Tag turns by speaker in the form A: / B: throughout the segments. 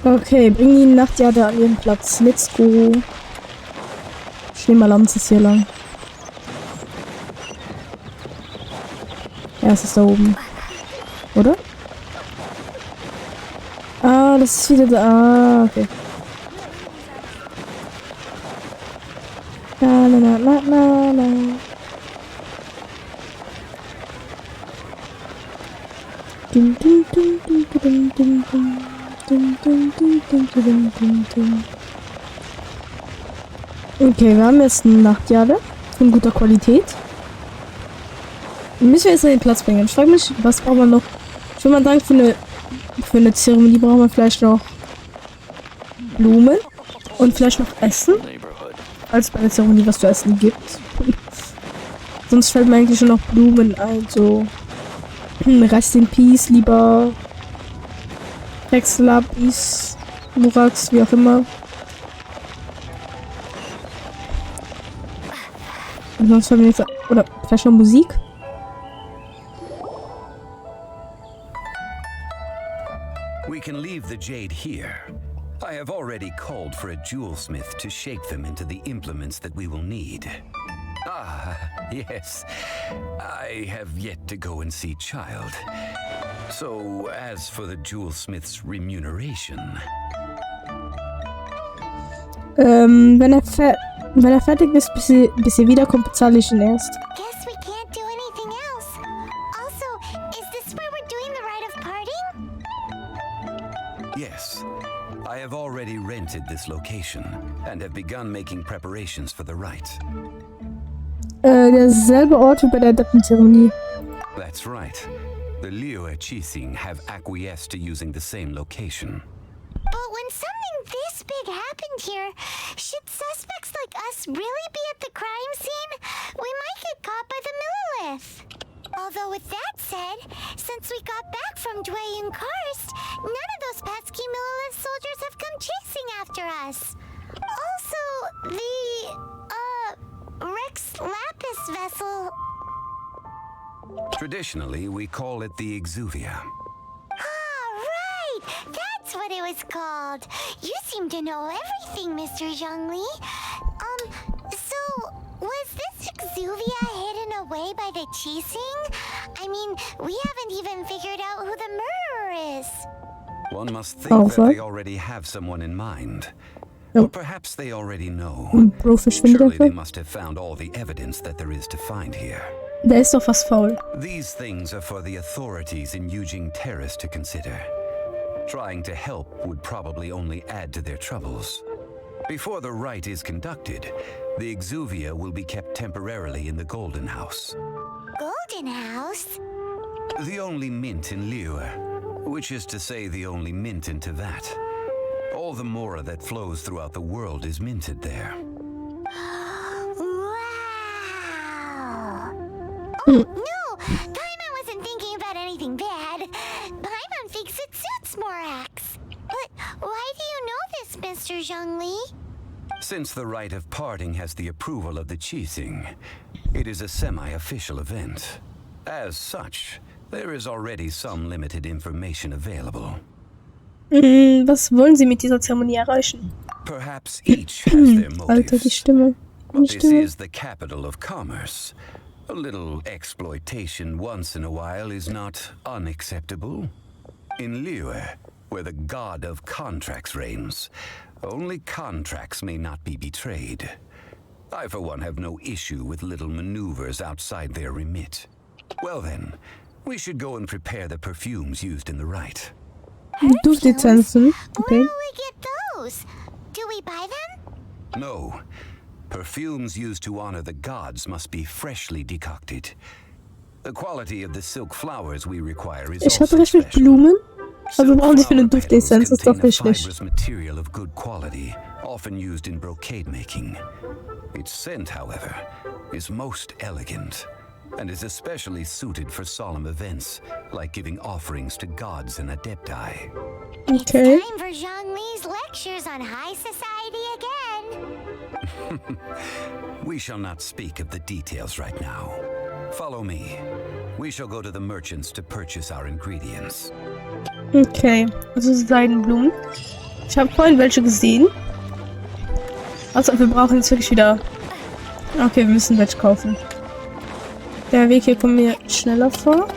A: Okay, bring die Nachtjade an ihren Platz. Let's go. Schneemallanz ist hier lang. Ja, es ist da oben. Oder? Ah, das ist wieder da. Ah, okay. Na, na, na, na, na, na. Dum, dum, dum, dum, dum, dum, dum. Dum, dum, dum, dum, dum, dum, dum. Okay, wir haben jetzt eine Nachtjade von guter Qualität. Müssen wir jetzt an den Platz bringen. Ich frage mich, was braucht man noch? Ich würde mal sagen, für eine Zeremonie braucht man vielleicht noch Blumen und vielleicht noch Essen. Als bei der Zeremonie, was zu essen gibt. Sonst fällt mir eigentlich schon noch Blumen ein. So. Rest in Peace, lieber Lapis, Murax, wie auch immer. Und sonst haben wir jetzt. Oder vielleicht noch Musik.
B: We can leave the jade here. I have already called for a jewelsmith to shape them into the implements that we will need. Ah, yes. I have yet to go and see Child. So, as for the jewelsmith's remuneration...
A: Wenn er fertig ist, bis ihr wiederkommt, bezahle ich ihn erst.
C: Guess we can't do anything else. Also, is this where we're doing the rite of parting?
B: Yes. I have already rented this location and have begun making preparations for the rite.
A: Derselbe Ort wie bei der Deppenzeremonie.
B: That's right. The Liyue Qixing have acquiesced to using the same location.
C: But when something this big happened here, should suspects like us really be at the crime scene? We might get caught by the Millilith. Although with that said, since we got back from Dwayne Karst, none of those pesky Millilith soldiers have come chasing after us. Also, the, Rex Lapis vessel...
B: Traditionally, we call it the Exuvia.
C: Ah, right! That's what it was called. You seem to know everything, Mr. Zhongli. So, was this Exuvia hidden away by the Qixing? I mean, we haven't even figured out who the murderer is.
B: One must think that they already have someone in mind. Or perhaps they already know. Surely they must have found all the evidence that there is to find here.
A: Da ist doch was faul.
B: These things are for the authorities in Eugene Terrace to consider. Trying to help would probably only add to their troubles. Before the rite is conducted, the Exuvia will be kept temporarily in the Golden House.
C: Golden House?
B: The only mint in Liyue, which is to say the only mint in Teyvat. All the mora that flows throughout the world is minted there.
C: No, Paimon wasn't thinking about anything bad. Paimon thinks it suits Morax. But why do you know this, Mr. Zhongli?
B: Since the rite of parting has the approval of the Qixing, it is a semi-official event. As such, there is already some limited information available.
A: Was wollen Sie mit dieser Zeremonie erreichen?
B: Perhaps each has their motives.
A: Alter, die Stimme.
B: But this is the capital of commerce. A little exploitation once in a while is not unacceptable. In Liyue, where the god of contracts reigns, only contracts may not be betrayed. I, for one, have no issue with little maneuvers outside their remit. Well then, we should go and prepare the perfumes used in the rite.
A: Duftessenzen. Okay.
C: Where will we get those? Do we buy them?
B: No. Perfumes used to honor the gods must be freshly decocted. The quality of the silk flowers we require is
A: Ich
B: also
A: hatte recht mit
B: special.
A: Blumen. Also brauchen Sie für eine
B: Silk flower
A: Duftessenz,
B: petals
A: ist doch
B: contain a
A: richtig.
B: fibrous material of good quality, often used in brocade making. Its scent, however, is most elegant and is especially suited for solemn events, like giving offerings to gods and adepti.
A: Okay.
C: Time for Zhongli's lectures on high society again.
B: We shall not speak of the details right now. Follow me. We shall go to the merchants to purchase our ingredients.
A: Okay. Also Seidenblumen. Ich habe vorhin welche gesehen. Also wir brauchen jetzt wirklich wieder... Okay, wir müssen welche kaufen. Der Weg hier kommt mir schneller vor.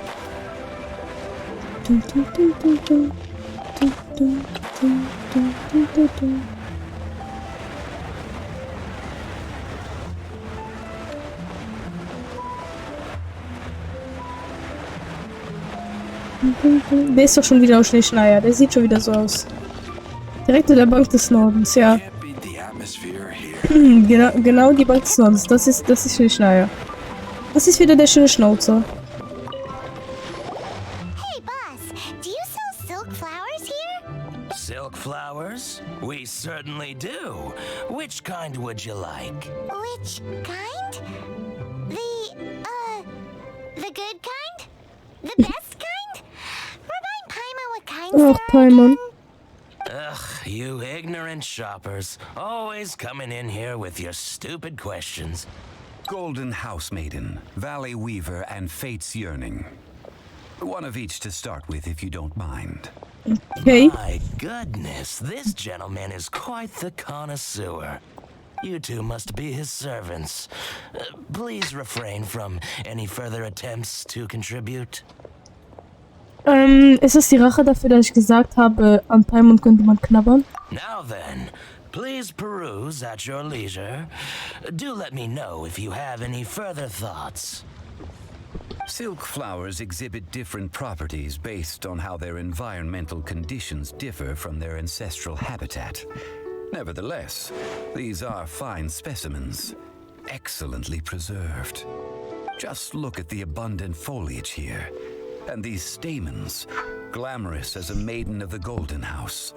A: Der ist doch schon wieder aus Schneeschneier. Der sieht schon wieder so aus. Direkt in der Bank des Nordens, ja. Genau die Bank des Nordens. Das ist Schneeschneier. Das ist wieder der schöne Schnauzer.
C: Hey, boss, do you sell silk flowers here?
D: Silk flowers? We certainly do. Which kind would you like?
C: Which kind? The good kind? The best kind? Remind Paimon what kinds
A: Ach,
C: there are
A: Paimon.
C: again.
D: Ugh, you ignorant shoppers. Always coming in here with your stupid questions.
B: Golden Housemaiden, Valley Weaver, and Fate's Yearning. One of each to start with, if you don't mind.
A: Okay.
D: My goodness, this gentleman is quite the connoisseur. You two must be his servants. Please refrain from any further attempts to contribute.
A: Ist es die Rache dafür, dass ich gesagt habe, an Paimon könnte man knabbern?
D: Now then, please peruse at your leisure. Do let me know if you have any further thoughts.
B: Silk flowers exhibit different properties based on how their environmental conditions differ from their ancestral habitat. Nevertheless, these are fine specimens, excellently preserved. Just look at the abundant foliage here, and these stamens, glamorous as a maiden of the Golden House.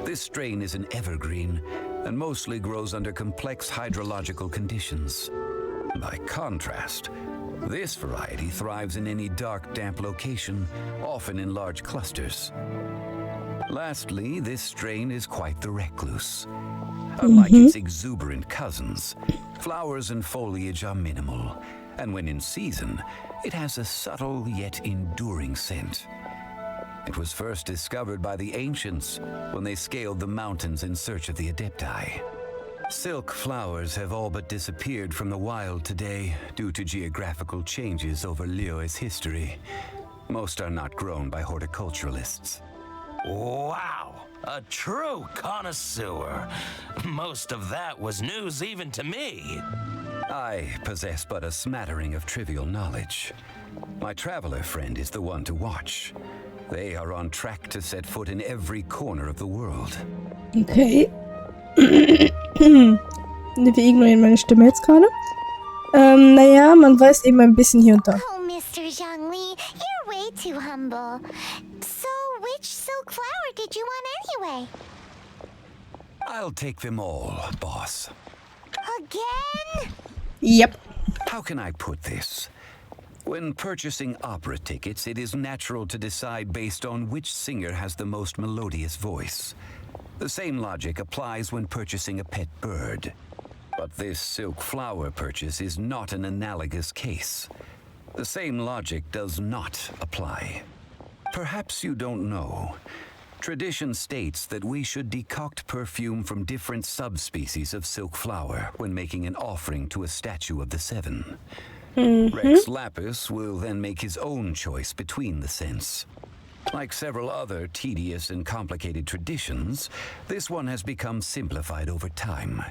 B: This strain is an evergreen and mostly grows under complex hydrological conditions. By contrast, this variety thrives in any dark, damp location, often in large clusters. Lastly, this strain is quite the recluse. Unlike its exuberant cousins, flowers and foliage are minimal, and when in season, it has a subtle yet enduring scent. It was first discovered by the ancients when they scaled the mountains in search of the Adepti. Silk flowers have all but disappeared from the wild today due to geographical changes over Liyue's history. Most are not grown by horticulturalists.
D: Wow, a true connoisseur. Most of that was news even to me.
B: I possess but a smattering of trivial knowledge. My traveler friend is the one to watch. They are on track to set foot in every corner of the world.
A: Okay. Wir ignorieren meine Stimme jetzt gerade. Naja, man weiß eben ein bisschen hier und da.
C: Oh, Mr. Zhongli, you're way too humble. So, which silk flower did you want anyway?
B: I'll take them all, boss.
C: Again?
A: Yep.
B: How can I put this? When purchasing opera tickets, it is natural to decide based on which singer has the most melodious voice. The same logic applies when purchasing a pet bird. But this silk flower purchase is not an analogous case. The same logic does not apply. Perhaps you don't know. Tradition states that we should decoct perfume from different subspecies of silk flower when making an offering to a statue of the seven. Rex Lapis will then make his own choice between the scents. Like several other tedious and complicated traditions, this one has become simplified over time.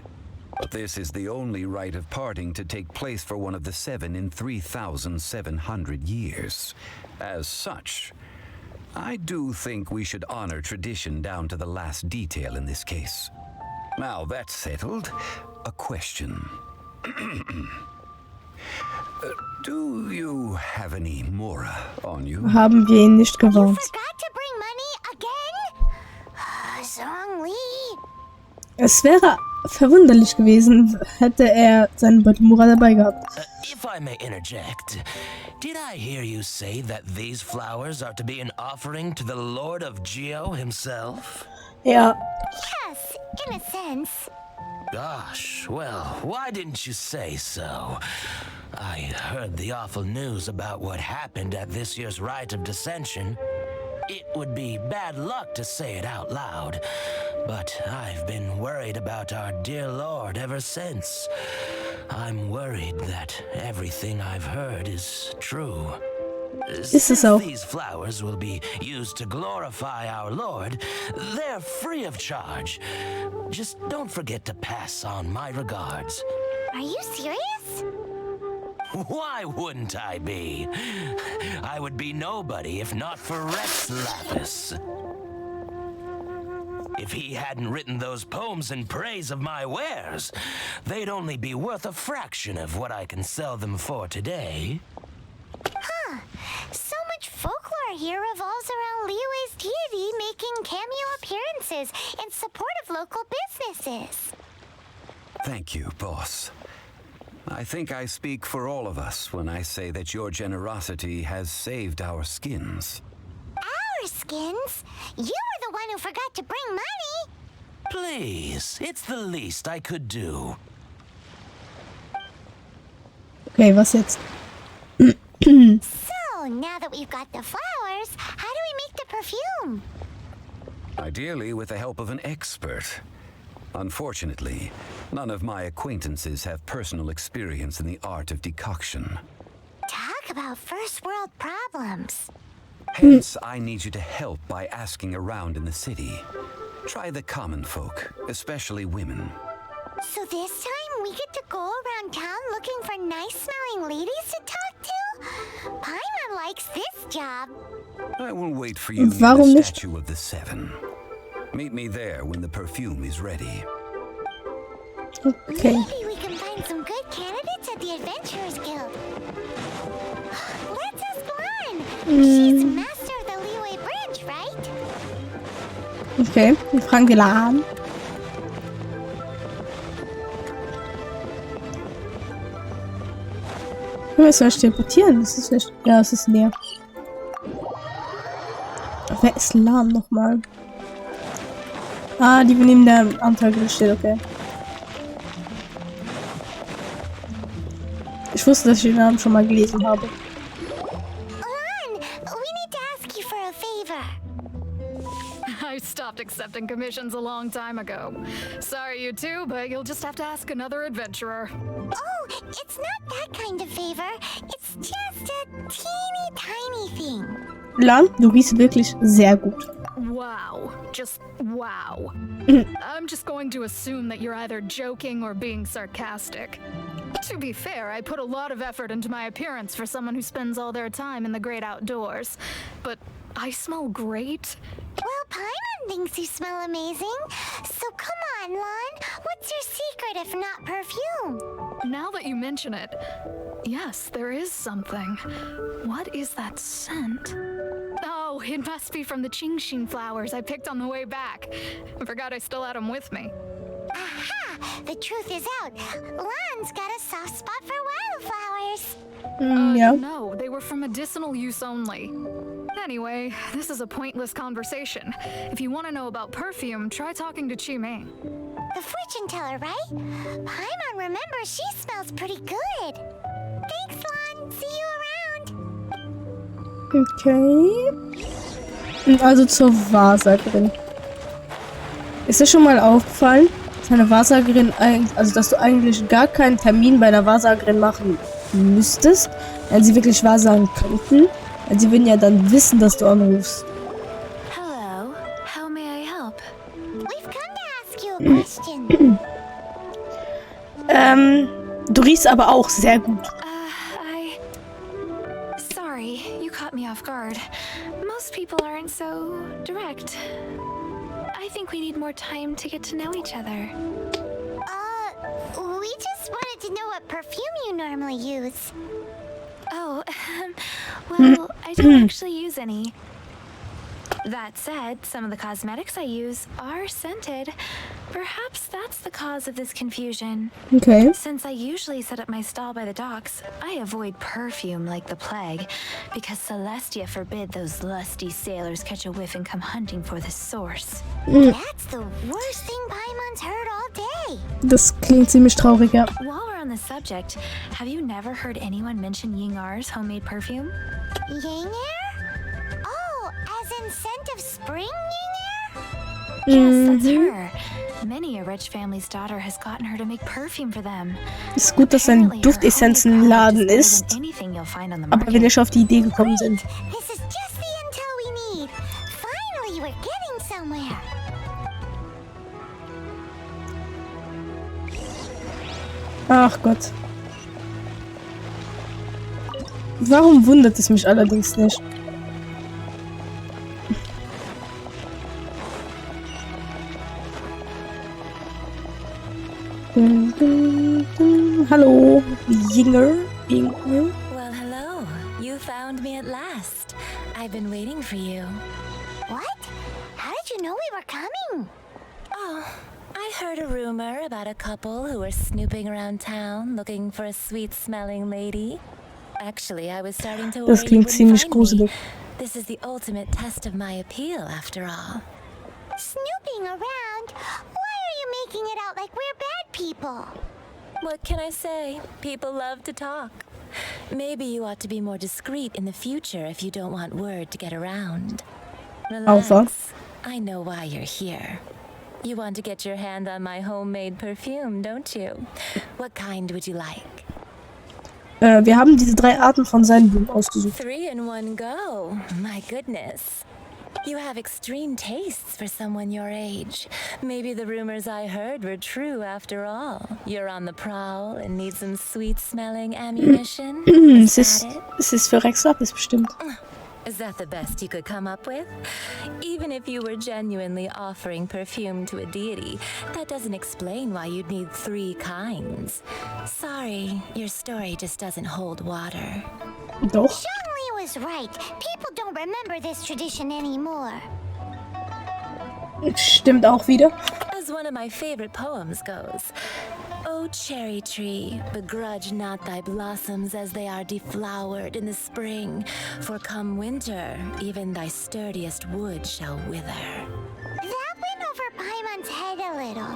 B: But this is the only rite of parting to take place for one of the seven in 3,700 years. As such, I do think we should honor tradition down to the last detail in this case. Now that's settled, a question. Do you have any Mora on you?
A: Haben wir ihn nicht
C: You
A: gewarnt.
C: forgot to bring money again? Zhongli.
A: Es wäre verwunderlich gewesen, hätte er seinen Beutelmura dabei gehabt.
D: If I may interject, did I hear you say that these flowers are to be an offering to the Lord of Geo himself?
A: Ja.
C: Yes, in a sense.
D: Gosh, well, why didn't you say so? I heard the awful news about what happened at this year's Rite of Dissension. It would be bad luck to say it out loud, but I've been worried about our dear Lord ever since. I'm worried that everything I've heard is true. Since these flowers will be used to glorify our Lord, they're free of charge. Just don't forget to pass on my regards.
C: Are you serious?
D: Why wouldn't I be? I would be nobody if not for Rex Lapis. If he hadn't written those poems in praise of my wares, they'd only be worth a fraction of what I can sell them for today.
C: Huh. So much folklore here revolves around Liyue's deity making cameo appearances in support of local businesses.
B: Thank you, boss. I think I speak for all of us when I say that your generosity has saved our skins.
C: Our skins? You were the one who forgot to bring money.
D: Please, it's the least I could do.
A: Okay, was jetzt?
C: So, now that we've got the flowers, how do we make the perfume?
B: Ideally with the help of an expert. Unfortunately, none of my acquaintances have personal experience in the art of decoction.
C: Talk about first world problems.
B: Hence, I need you to help by asking around in the city. Try the common folk, especially women.
C: So this time we get to go around town looking for nice-smelling ladies to talk to? Paimon likes this job.
B: I will wait for you near
A: Warum
B: the
A: nicht?
B: Statue of the Seven. Meet me there when the perfume is ready.
A: Okay.
C: Maybe we can find some good candidates at the Adventurers Guild. Let's ask Lan. She's master of the Liyue branch, right?
A: Okay, wir fragen die Lan. Können wir es vielleicht teleportieren? Das ist nicht. Ja, es ist leer. Wer ist Lan nochmal? Ah, die wir neben der Antrag steht, okay. Ich wusste, dass ich den Namen schon mal gelesen habe.
C: Lan, we need to ask you for a favor.
E: I stopped accepting commissions a long time ago. Sorry, you two, but you'll just have to ask another adventurer.
C: Oh, it's not that kind of favor. It's just a teeny tiny thing.
A: Lan, du riechst wirklich sehr gut.
E: Wow. Just wow. I'm just going to assume that you're either joking or being sarcastic. To be fair, I put a lot of effort into my appearance for someone who spends all their time in the great outdoors. But I smell great.
C: Well, Paimon thinks you smell amazing. So come on, Lan. What's your secret if not perfume?
E: Now that you mention it, yes, there is something. What is that scent? Oh, it must be from the Qingshin flowers I picked on the way back. I forgot I still had them with me.
C: Aha! The truth is out. Lan's got a soft spot for wildflowers.
A: Ja.
E: No, they were for medicinal use only. Anyway, this is a pointless conversation. If you want to know about perfume, try talking to Qiming.
C: The fortune teller, right? Paimon remembers she smells pretty good. Thanks, Lan. See you around.
A: Okay. Und also zur Wahrsagerin. Ist dir schon mal aufgefallen, dass eine Wahrsagerin, also dass du eigentlich gar keinen Termin bei einer Wahrsagerin machen müsstest, wenn sie wirklich wahrsagen könnten? Weil sie würden ja dann wissen, dass du anrufst.
C: Hello. How may I help? We've come to ask you a question.
A: Du riechst aber auch sehr gut.
F: Sorry, you caught me off guard. Most people aren't so direct. I think we need more time to get to know each other.
C: We just wanted to know what perfume you normally use.
F: Oh, well, I don't actually use any. That said, some of the cosmetics I use are scented. Perhaps that's the cause of this confusion.
A: Okay.
F: Since I usually set up my stall by the docks, I avoid perfume like the plague, because Celestia forbid those lusty sailors catch a whiff and come hunting for the source.
C: That's the worst thing Paimon's heard all day.
A: Das klingt ziemlich traurig, ja.
F: While we're on the subject, have you never heard anyone mention Yingar's homemade perfume?
C: Yanger? Oh, as represent scent of spring,
F: Yes, that's her. Many a rich family's daughter has gotten her to make perfume for them.
A: Ist gut, dass ein Duftessenzenladen ist. Aber wenn ihr schon auf die Idee gekommen sind.
C: This is just the intel we need. Finally, we're getting somewhere.
A: Ach Gott. Warum wundert es mich allerdings nicht? Hallo, Jinger.
F: Well, hello. You found me at last. I've been waiting for you.
C: What? How did you know we were coming?
F: Oh, I heard a rumor about a couple who were snooping around town looking for a sweet-smelling lady. Actually, I was starting to worry
A: Das
F: you
A: klingt
F: wouldn't
A: ziemlich
F: find me.
A: gruselig.
F: This is the ultimate test of my appeal, after all.
C: Snooping around? Why are you making it out like we're bad people?
F: What can I say? People love to talk. Maybe you ought to be more discreet in the future if you don't want word to get around. Relax.
A: Alpha.
F: I know why you're here. You want to get your hand on my homemade perfume, don't you? What kind would you like?
A: Wir haben diese 3 Arten von Seidenblumen ausgesucht.
F: 3 in one go. My goodness. You have extreme tastes for someone your age. Maybe the rumors I heard were true after all. You're on the prowl and need some sweet-smelling ammunition?
A: Es ist für Rex Lapis bestimmt.
F: Is that the best you could come up with? Even if you were genuinely offering perfume to a deity, that doesn't explain why you'd need 3 kinds. Sorry, your story just doesn't hold water.
A: Doch.
C: Shangli was right. People don't remember this tradition anymore.
A: Stimmt auch wieder.
F: As one of my favorite poems goes, O cherry tree, begrudge not thy blossoms as they are deflowered in the spring, for come winter, even thy sturdiest wood shall wither.
C: That went over Paimon's head a little.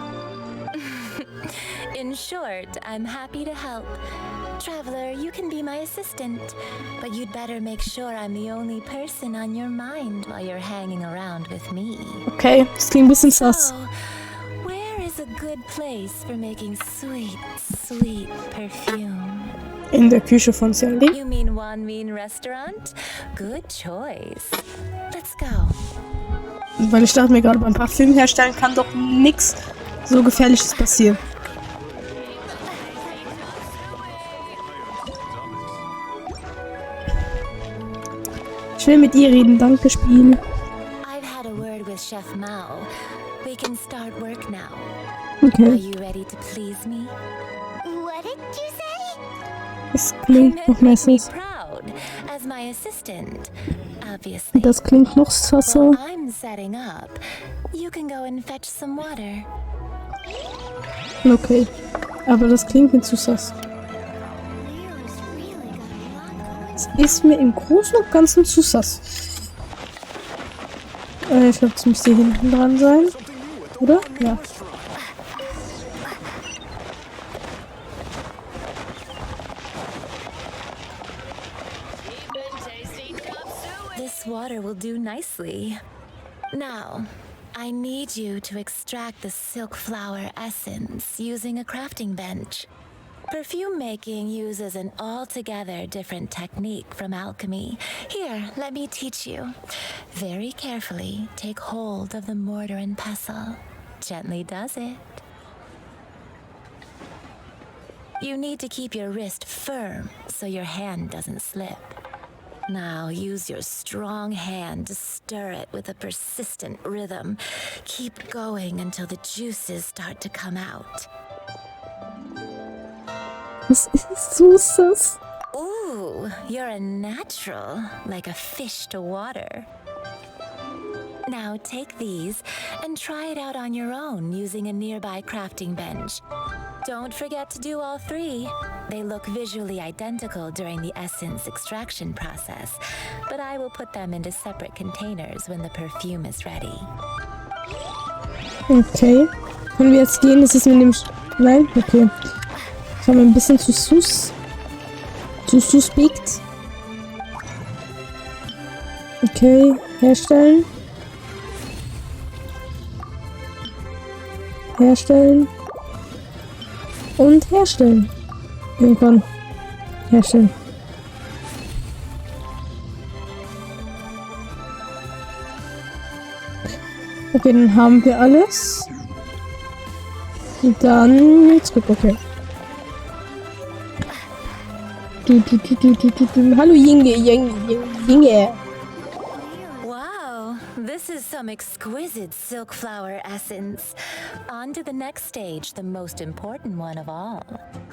F: In short, I'm happy to help. Traveler, you can be my assistant, but you'd better make sure I'm the only person on your mind while you're hanging around with me.
A: Okay, das klingt ein bisschen sass.
F: So, where is a good place for making sweet, sweet perfume?
A: In der Küche von Sandy.
F: You mean one mean restaurant? Good choice. Let's go.
A: Weil ich dachte mir gerade, beim Parfüm herstellen kann doch nix so Gefährliches passieren. Ich will mit ihr reden, danke Spiel.
F: I've had a word with Chef Mao. We can start work now.
A: Okay.
F: Are you ready to please me?
C: What did you say?
A: Es klingt noch mehr
F: Make me
A: sass.
F: proud as my assistant. Obviously.
A: Das klingt noch sasser.
F: While I'm setting up, you can go and fetch some water.
A: Okay. Aber das klingt mir zu sass. Es ist mir im Großen und Ganzen zu sass. Ich glaube, es müsste hier hinten dran sein. Oder? Ja.
F: This water will do nicely. Now, I need you to extract the silk flower essence using a crafting bench. Perfume making uses an altogether different technique from alchemy. Here, let me teach you. Very carefully, take hold of the mortar and pestle. Gently does it. You need to keep your wrist firm so your hand doesn't slip. Now use your strong hand to stir it with a persistent rhythm. Keep going until the juices start to come out.
A: Das ist so sass.
F: Ooh, you're a natural, like a fish to water. Now take these and try it out on your own using a nearby crafting bench. Don't forget to do all 3. They look visually identical during the essence extraction process, but I will put them into separate containers when the perfume is ready.
A: Okay. Können wir jetzt gehen? Das ist mir nämlich... Nein? Okay. Das war mir ein bisschen zu sus. Zu suspekt. Okay, herstellen. Herstellen. Und herstellen. Irgendwann herstellen. Okay, dann haben wir alles. Und dann zurück, okay. Hallo Jinge.
F: Wow, this is some exquisite silk flower essence. On to the next stage, the most important one of all.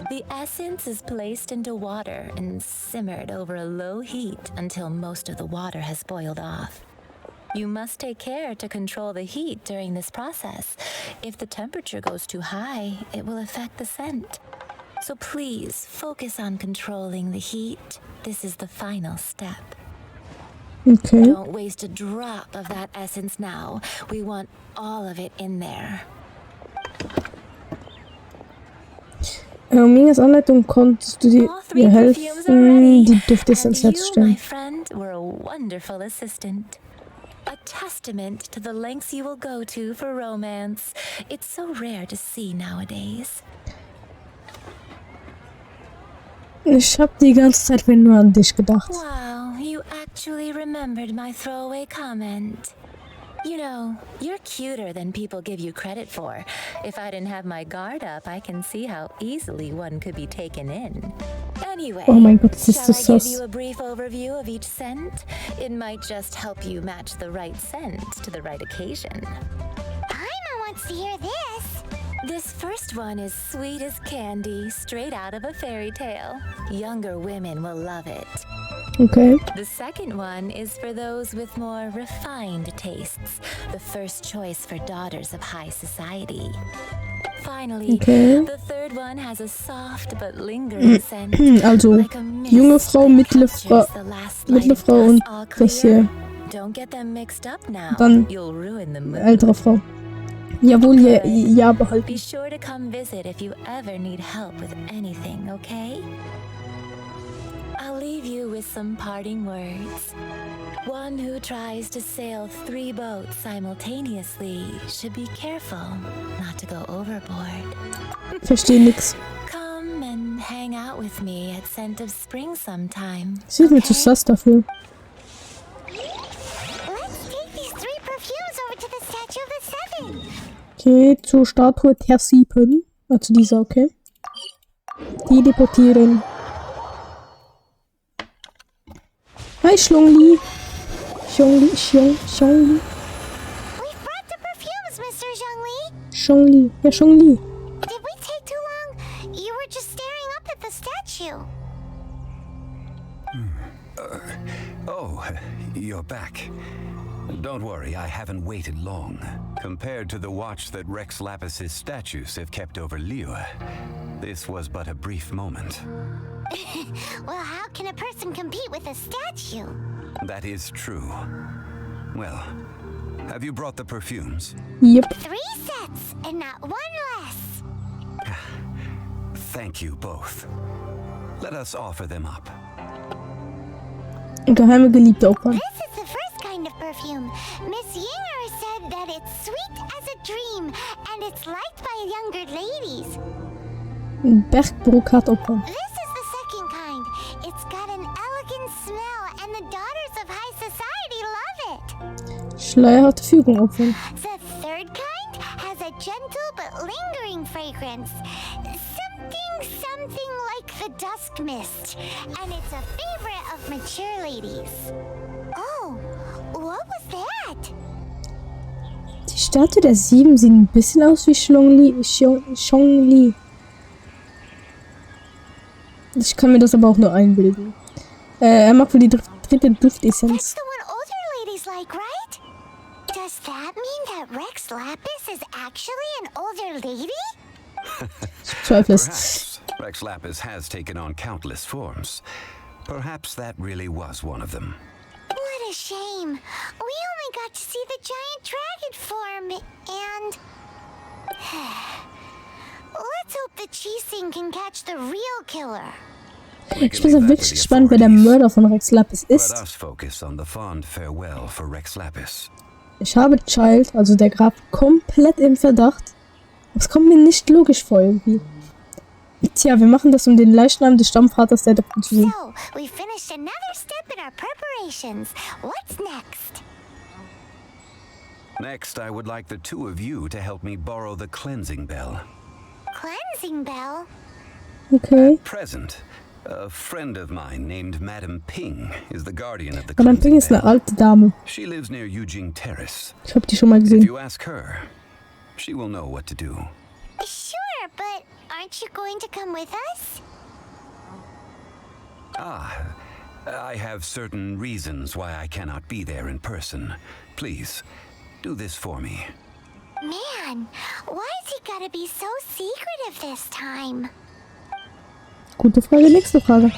F: The essence is placed into water and simmered over a low heat until most of the water has boiled off. You must take care to control the heat during this process. If the temperature goes too high, it will affect the scent. So please focus on controlling the heat. This is the final step.
A: Okay.
F: Don't waste a drop of that essence now. We want all of it in there.
A: Mingas Anleitung konntest du dir helfen, die Duftessenzen herzustellen.
F: My friend, were a wonderful assistant. A testament to the lengths you will go to for romance. It's so rare to see nowadays.
A: Ich hab die ganze Zeit nur an dich gedacht.
F: Wow, you actually remembered my throwaway comment. You know, you're cuter than people give you credit for. If I didn't have my guard up, I can see how easily one could be taken in. Anyway,
A: Oh mein Gott, das ist
F: shall
A: so
F: I give
A: sass.
F: you a brief overview of each scent? It might just help you match the right scent to the right occasion.
C: Paimon wants to hear this.
F: This first one is sweet as candy, straight out of a fairy tale. Younger women will love it.
A: Okay.
F: The second one is for those with more refined tastes, the first choice for daughters of high society. Finally,
A: Okay.
F: the third one has a soft but lingering scent.
A: Also,
F: like a mist
A: junge Frau,
F: that
A: mittlere
F: captures
A: Frau,
F: the last light
A: mittlere
F: of
A: Frau und
F: dusk. All
A: das
F: clear?
A: hier,
F: Don't get them mixed up now.
A: Dann
F: You'll ruin the mood.
A: ältere Frau. Jawohl, ja, behalten.
F: Be sure to come visit if you ever need help with anything, okay? I'll leave you with some parting words. One who tries to sail 3 boats simultaneously should be careful not to go overboard.
A: Verstehe nix.
F: Come and hang out with me at Scent of Spring sometime.
A: Sie ist mir zu sass dafür.
C: Let's take these 3 perfumes over to the Statue of the Seven.
A: Okay, zur Statue der 7. Also dieser, okay. Die deportieren. Hi, Schlongli. Xiongli.
C: We've brought the perfumes, Mr. Zhongli.
A: Xiongli. Ja, Xiongli.
C: Did we take too long? You were just staring up at the statue.
B: Oh, you're back. Don't worry, I haven't waited long. Compared to the watch that Rex Lapis's statues have kept over Liyue, this was but a brief moment.
C: Well, how can a person compete with a statue?
B: That is true. Well, have you brought the perfumes?
A: Yep.
C: 3 sets, and not 1 less.
B: Thank you both. Let us offer them up.
A: Geheime Geliebte opfern.
C: This is the first kind of perfume. Miss Yinger said that it's sweet as a dream, and it's liked by younger ladies.
A: Bergbrokat opfern.
C: This is the second kind. It's got an elegant smell, and the daughters of high society love it.
A: Schleierhafte Fügung opfern.
C: The third kind has a gentle but lingering fragrance. Something like the dusk mist. And it's a favorite of mature ladies. Oh, what was that?
A: Die Statue der 7 sieht ein bisschen aus wie Xiongli. Ich kann mir das aber auch nur einbilden. Er mag wohl die dritte Duftessenz.
C: That's the one older ladies like, right? Does that mean that Rex Lapis is actually an older lady?
A: Ich bezweifle es.
B: Perhaps Rex Lapis has taken on countless forms. Perhaps that really was one of them.
C: What a shame. We only got to see the giant dragon form, and... Let's hope the Chising can catch the real killer.
A: Ich bin so wirklich gespannt, wer der Mörder von Rex Lapis
B: Let
A: ist.
B: us focus on the fond farewell for Rex Lapis.
A: Ich habe Child, also der Graf, komplett im Verdacht. Das kommt mir nicht logisch vor irgendwie. Tja, wir machen das, um den Leichnam des Stammvaters der Doktor zu sehen.
C: So, we finished another step in our preparations. What's next?
B: Next, I would like the two of you to help me borrow the cleansing bell.
C: Cleansing bell?
A: Okay.
B: Present, a friend of mine named Madame Ping is the guardian of the
A: Madame Ping
B: cleansing
A: ist eine
B: bell.
A: alte Dame.
B: She lives near Eugene Terrace.
A: Ich habe die schon mal
B: If
A: gesehen.
B: you ask her, she will know what to do.
C: Sure, but aren't you going to come with us?
B: I have certain reasons why I cannot be there in person. Please, do this for me.
C: Man, why's he gotta be so secretive this time?
A: Gute Frage, nächste Frage.